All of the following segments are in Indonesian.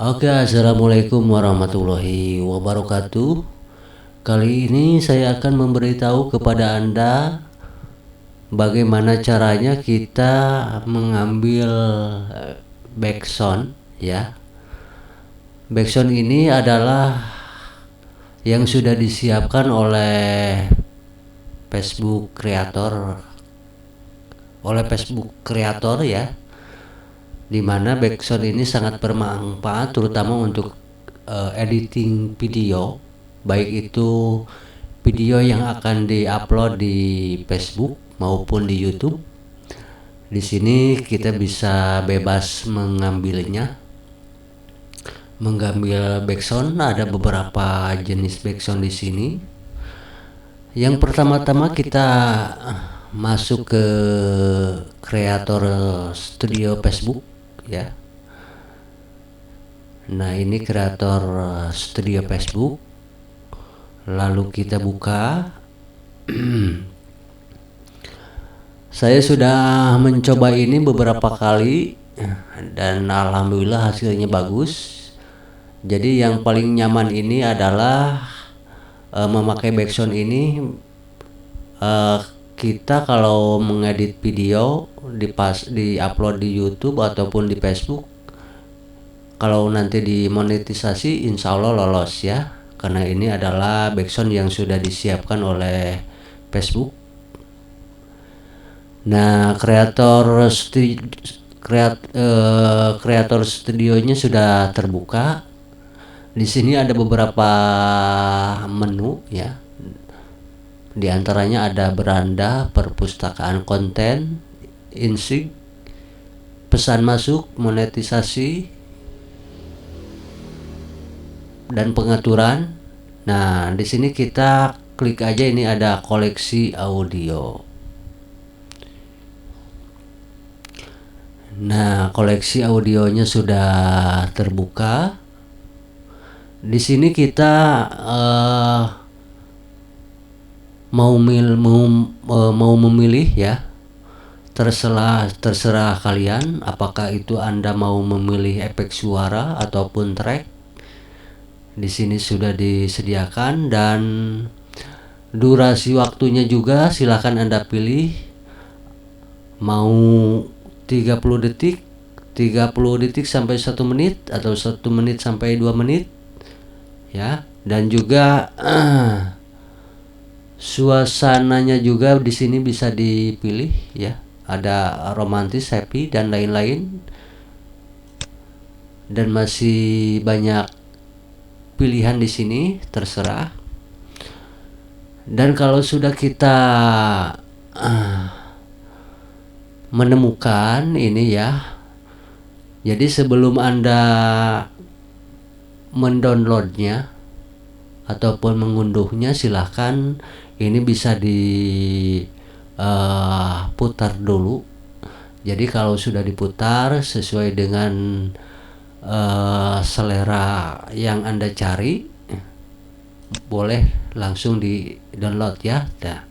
Oke, assalamualaikum warahmatullahi wabarakatuh. Kali ini saya akan memberitahu kepada Anda bagaimana caranya kita mengambil backsound ya. Backsound ini adalah yang sudah disiapkan oleh Facebook kreator ya, dimana backsound ini sangat bermanfaat terutama untuk editing video, baik itu video yang akan diupload di Facebook maupun di YouTube. Di sini kita bisa bebas mengambil backsound. Ada beberapa jenis backsound di sini. Yang pertama-tama kita masuk ke kreator studio Facebook ya. Nah, ini kreator studio Facebook. Lalu kita buka. Saya sudah mencoba ini beberapa kali dan alhamdulillah hasilnya bagus. Jadi yang paling nyaman ini adalah memakai backsound ini. Kita kalau mengedit video di-upload di YouTube ataupun di Facebook, kalau nanti dimonetisasi insya Allah lolos ya, karena ini adalah backsound yang sudah disiapkan oleh Facebook. Nah, kreator studionya sudah terbuka. Di sini ada beberapa menu ya. Di antaranya ada beranda, perpustakaan konten, insig, pesan masuk, monetisasi, dan pengaturan. Nah, di sini kita klik aja, ini ada koleksi audio. Nah, koleksi audionya sudah terbuka. Di sini kita mau memilih ya. Terserah kalian apakah itu Anda mau memilih efek suara ataupun track. Di sini sudah disediakan dan durasi waktunya juga silakan Anda pilih. Mau 30 detik sampai 1 menit atau 1 menit sampai 2 menit ya. Dan juga suasananya juga di sini bisa dipilih ya. Ada romantis, happy dan lain-lain. Dan masih banyak pilihan di sini, terserah. Dan kalau sudah kita menemukan ini ya, jadi sebelum Anda mendownloadnya ataupun mengunduhnya, silahkan ini bisa diputar dulu. Jadi kalau sudah diputar sesuai dengan selera yang Anda cari, boleh langsung di download ya. Nah,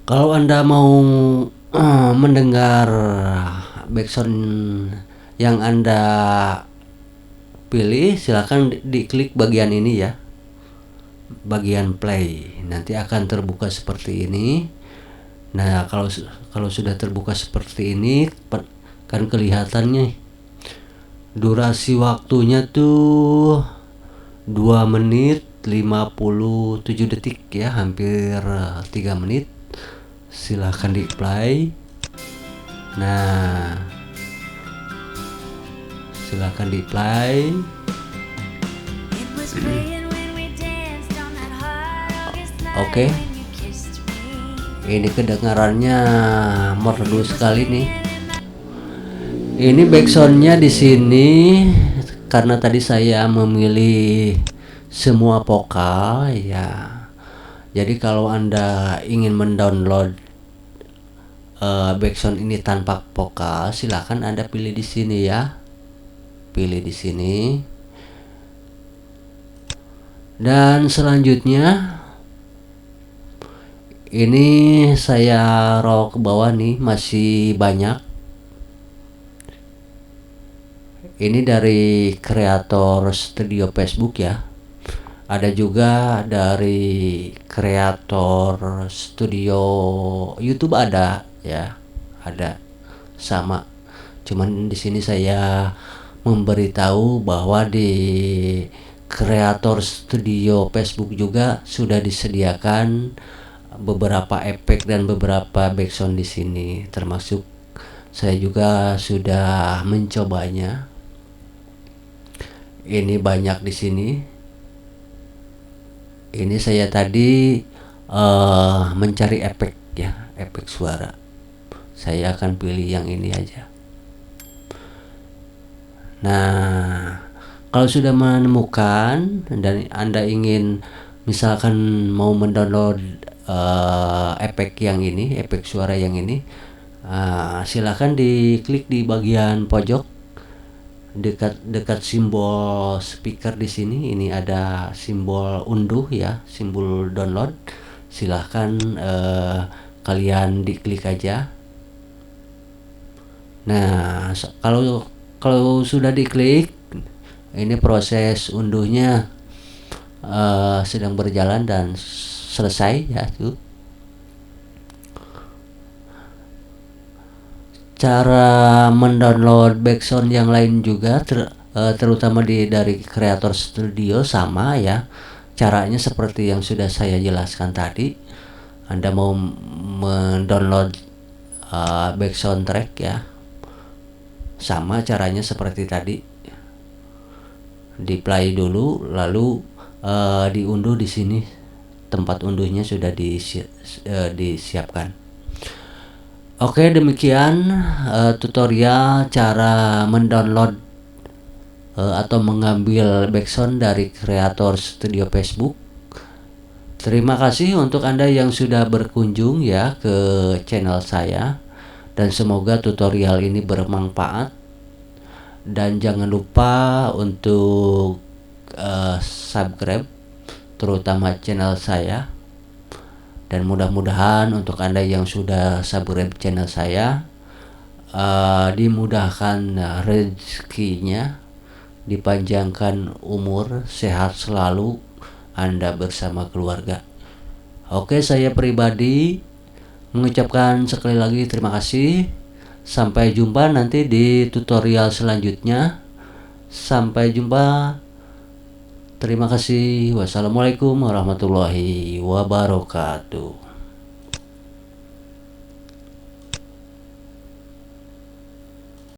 kalau Anda mau mendengar backsound yang Anda pilih, silakan diklik bagian ini ya, bagian play. Nanti akan terbuka seperti ini. Nah, kalau sudah terbuka seperti ini kan kelihatannya durasi waktunya tuh 2 menit 57 detik ya, hampir 3 menit. Silahkan di play. Nah, silahkan di play. Oke. Ini kedengarannya merdu sekali nih. Ini backsoundnya di sini karena tadi saya memilih semua vokal ya. Jadi kalau Anda ingin mendownload backsound ini tanpa vokal, silakan Anda pilih di sini ya. Pilih di sini. Dan selanjutnya ini saya roll ke bawah nih, masih banyak. Ini dari kreator studio Facebook ya. Ada juga dari kreator studio YouTube ada ya. Ada sama. Cuman di sini saya memberitahu bahwa di kreator studio Facebook juga sudah disediakan beberapa efek dan beberapa backsound di sini, termasuk saya juga sudah mencobanya. Ini banyak di sini. Ini saya tadi mencari efek ya, efek suara. Saya akan pilih yang ini aja. Nah, kalau sudah menemukan dan Anda ingin misalkan mau mendownload efek yang ini, efek suara yang ini, silakan diklik di bagian pojok dekat simbol speaker di sini. Ini ada simbol unduh ya, simbol download. Silahkan kalian diklik aja. Nah, kalau sudah diklik, ini proses unduhnya sedang berjalan dan selesai ya tuh. Cara mendownload backsound yang lain juga terutama dari Creator Studio sama ya. Caranya seperti yang sudah saya jelaskan tadi. Anda mau mendownload backsound track ya, sama caranya seperti tadi. Di play dulu, lalu diunduh di sini. Tempat unduhnya sudah disiapkan. Oke, demikian tutorial cara mendownload atau mengambil backsound dari Creator Studio Facebook. Terima kasih untuk Anda yang sudah berkunjung ya ke channel saya, dan semoga tutorial ini bermanfaat. Dan jangan lupa untuk subscribe terutama channel saya. Dan mudah-mudahan untuk Anda yang sudah subscribe channel saya dimudahkan rezekinya, dipanjangkan umur, sehat selalu Anda bersama keluarga. Oke, saya pribadi mengucapkan sekali lagi terima kasih. Sampai jumpa nanti di tutorial selanjutnya. Sampai jumpa. Terima kasih. Wassalamualaikum warahmatullahi wabarakatuh.